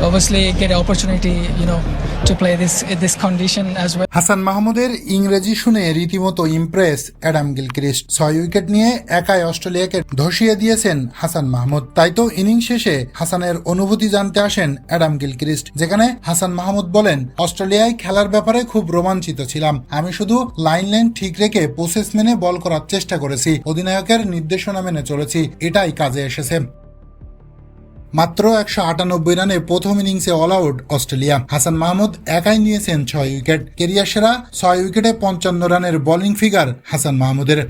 obviously get an opportunity, to play this condition as well. Hasan মাহমুদের ইংরেজি শুনে রীতিমতো ইমপ্রেস অ্যাডাম গিলক্রিস্ট। 6 উইকেট নিয়ে একাই অস্ট্রেলিয়াকে ধসিয়ে দিয়েছেন হাসান মাহমুদ। তাই তো ইনিংস শেষে হাসানের অনুভূতি জানতে আসেন অ্যাডাম গিলক্রিস্ট, যেখানে হাসান মাহমুদ বলেন, অস্ট্রেলিয়ায় খেলার ব্যাপারে খুব রোমাঞ্চিত ছিলাম। আমি শুধু লাইন ঠিক রেখে প্রসেস মেনে বল করার চেষ্টা করেছি, অধিনায়কের নির্দেশনা মেনে চলেছি, এটাই কাজে এসেছে। মাত্র 198 রানে প্রথম ইনিংসে all out Australia. Hasan Mahmud একাই নিয়েছেন 6 উইকেট। কেরিয়ার সেরা 6 উইকেটে 55 রানের বোলিং ফিগার হাসান মাহমুদের।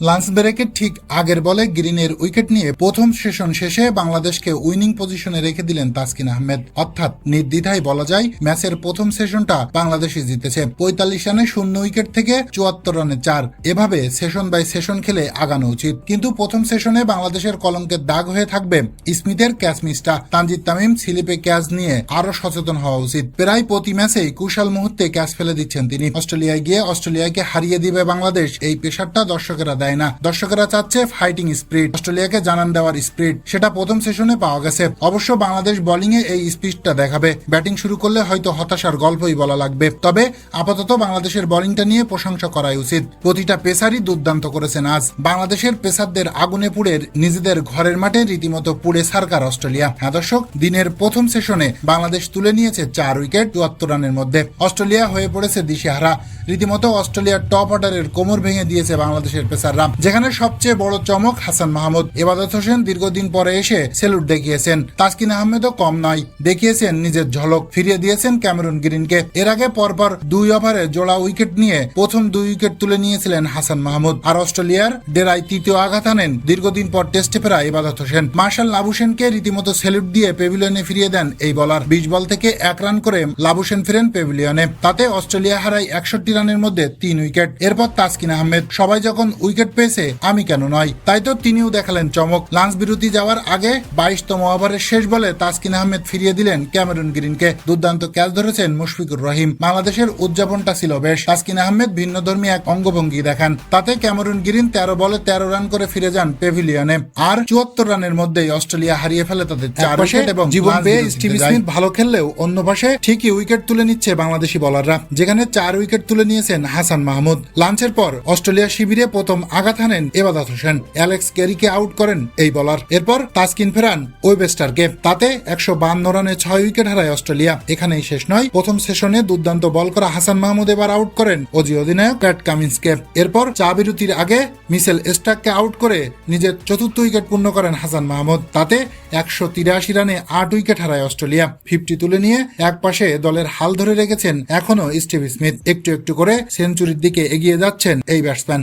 লাঞ্চ ব্রেকের ঠিক আগের বলে গ্রিনের উইকেট নিয়ে প্রথম সেশন শেষে বাংলাদেশকে উইনিং পজিশনে রেখে দিলেন তাসকিন আহমেদ। অর্থাৎ নির্দ্বিধায় বলা যায় ম্যাচের প্রথম সেশনটা বাংলাদেশই জিতেছে। 45 রানে 0 উইকেট থেকে 74 রানে 4। এভাবে সেশন বাই সেশন খেলে আগানো উচিত। কিন্তু প্রথম সেশনে বাংলাদেশের কলঙ্কের দাগ হয়ে থাকবে স্মিথের ক্যাচ মিসটা। তানজিদ তামিম স্লিপে ক্যাচ নিয়ে আরো সচেতন হওয়া উচিত। প্রায় প্রতি ম্যাচেই কুশাল মুহূর্তে ক্যাচ ফেলে দিচ্ছেন তিনি। অস্ট্রেলিয়ায় গিয়ে অস্ট্রেলিয়াকে হারিয়ে দিবে বাংলাদেশ, এই প্রেশারটা দর্শকেরা দেয় না। দর্শকেরা চাচ্ছে ফাইটিং স্পিরিট, অস্ট্রেলিয়াকে জানান দেওয়ার স্পিরিট। সেটা প্রথম সেশনে পাওয়া গেছে। অবশ্য বাংলাদেশ বোলিং এ এই স্পিরিটটা দেখাবে। ব্যাটিং শুরু করলে হয়তো হতাশার গল্পই বলা লাগবে। তবে আপাতত বাংলাদেশের বোলিংটা নিয়ে প্রশংসা করাই উচিত। প্রতিটা পেসারই দুর্দান্ত করেছেন আজ। বাংলাদেশের পেসারদের আগুনে পুড়ে নিজেদের ঘরের মাঠে রীতিমতো পুড়ে সারকার অস্ট্রেলিয়া। হ্যাঁ দর্শক, দিনের প্রথম সেশনে বাংলাদেশ তুলে নিয়েছে 4 উইকেট 74 রানের মধ্যে। অস্ট্রেলিয়া হয়ে পড়েছে দিশেহারা। রীতিমতো অস্ট্রেলিয়ার টপ অর্ডারের কোমর ভেঙে দিয়েছে বাংলাদেশের পেসাররা, যেখানে সবচেয়ে বড় চমক হাসান মাহমুদ। ইবাদত হোসেন দীর্ঘদিন পরে এসে সেলুট দেখিয়েছেন। তাসকিন আহমেদও কম নয়, দেখিয়েছেন নিজের ঝলক, ফিরিয়ে দিয়েছেন ক্যামেরুন গ্রিনকে। এর আগে পরপর 2 ওভারে জোড়া উইকেট নিয়ে প্রথম 2 উইকেট তুলে নিয়েছিলেন হাসান মাহমুদ। আর অস্ট্রেলিয়ার ডেরায় তৃতীয় আঘাত আনেন দীর্ঘদিন পর টেস্টে ফেরা ইবাদত হোসেন। মার্শাল লাবুসেনকে রীতিমতো সেলুট দিয়ে পেভিলিয়নে ফিরিয়ে দেন এই বলার। 20 বল থেকে 1 রান করে লাবুসেন ফিরেন পেভিলিয়নে। তাতে অস্ট্রেলিয়া হারায় 61 রানের মধ্যে 3 উইকেট। এরপর তাসকিন আহমেদ। সবাই যখন উইকেট পেয়েছে আমি কেন নয়, তাই তো তিনিও দেখালেন চমক। লাঞ্চ বিরতি যাওয়ার আগে 22তম ওভারের শেষ বলে তাসকিন আহমেদ ফিরিয়ে দিলেন ক্যামেরুন গ্রিনকে। দুর্দান্ত ক্যাচ ধরেছেন মুশফিকুর রহিম। বাংলাদেশের উদযাপনটা ছিল বেশ। তাসকিন আহমেদ ভিন্নধর্মী এক অঙ্গভঙ্গি দেখান। তাতে ক্যামেরুন গ্রিন 13 বলে 13 রান করে ফিরে যান পেভিলিয়নে। আর 74 রানের মধ্যেই অস্ট্রেলিয়া হারিয়ে ফেলে তাদের 4 উইকেট। এবং জীবন পেয়ে স্টিভ স্মিথ ভালো খেললেও অন্য পাশে ঠিকই উইকেট তুলে নিচ্ছে বাংলাদেশি বোলাররা, যেখানে 4 উইকেট তুলে নিয়েছেন হাসান মাহমুদ। লাঞ্চের পর অস্ট্রেলিয়া শিবিরে প্রথম আঘাত হানেন ইবাদত হোসেন। অ্যালেক্স ক্যারিকে আউট করেন এই বোলার। এরপর তাসকিন ফেরান ওয়েবস্টারকে। তাতে 152 রানে 6 উইকেট হারায় অস্ট্রেলিয়া। এখানেই শেষ নয়, প্রথম সেশনে দুর্দান্ত বল করা হাসান মাহমুদ এবার আউট করেন অজি অধিনায়ক প্যাট কামিন্সকে। এরপর চা বিরতির আগে মিচেল স্টার্ককে আউট করে নিজের 4র্থ উইকেট পূর্ণ করেন হাসান মাহমুদ। তাতে 183 রানে 8 উইকেট হারায় অস্ট্রেলিয়া। 50 তুলে নিয়ে এক পাশে দলের হাল ধরে রেখেছেন এখনো স্টিভ স্মিথ। একটু একটু করে সেঞ্চুরির দিকে এগিয়ে যাচ্ছেন এই ব্যাটসম্যান।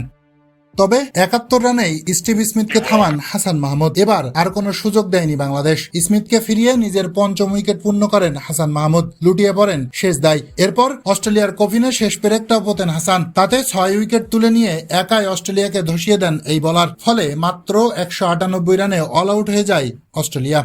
তবে 71 রানেই স্টিভ স্মিথকে থামান হাসান মাহমুদ। এবার আর কোনো সুযোগ দেয়নি বাংলাদেশ। স্মিথকে ফিরিয়ে নিজের 5ম উইকেট পূর্ণ করেন হাসান মাহমুদ। লুটিয়ে পড়েন শেষ দায়। এরপর অস্ট্রেলিয়ার কফিনে শেষ পেরেকটাও পোতেন হাসান। তাতে 6 উইকেট তুলে নিয়ে একাই অস্ট্রেলিয়াকে ধসিয়ে দেন এই বোলার। ফলে মাত্র 198 রানে অল আউট হয়ে যায় অস্ট্রেলিয়া।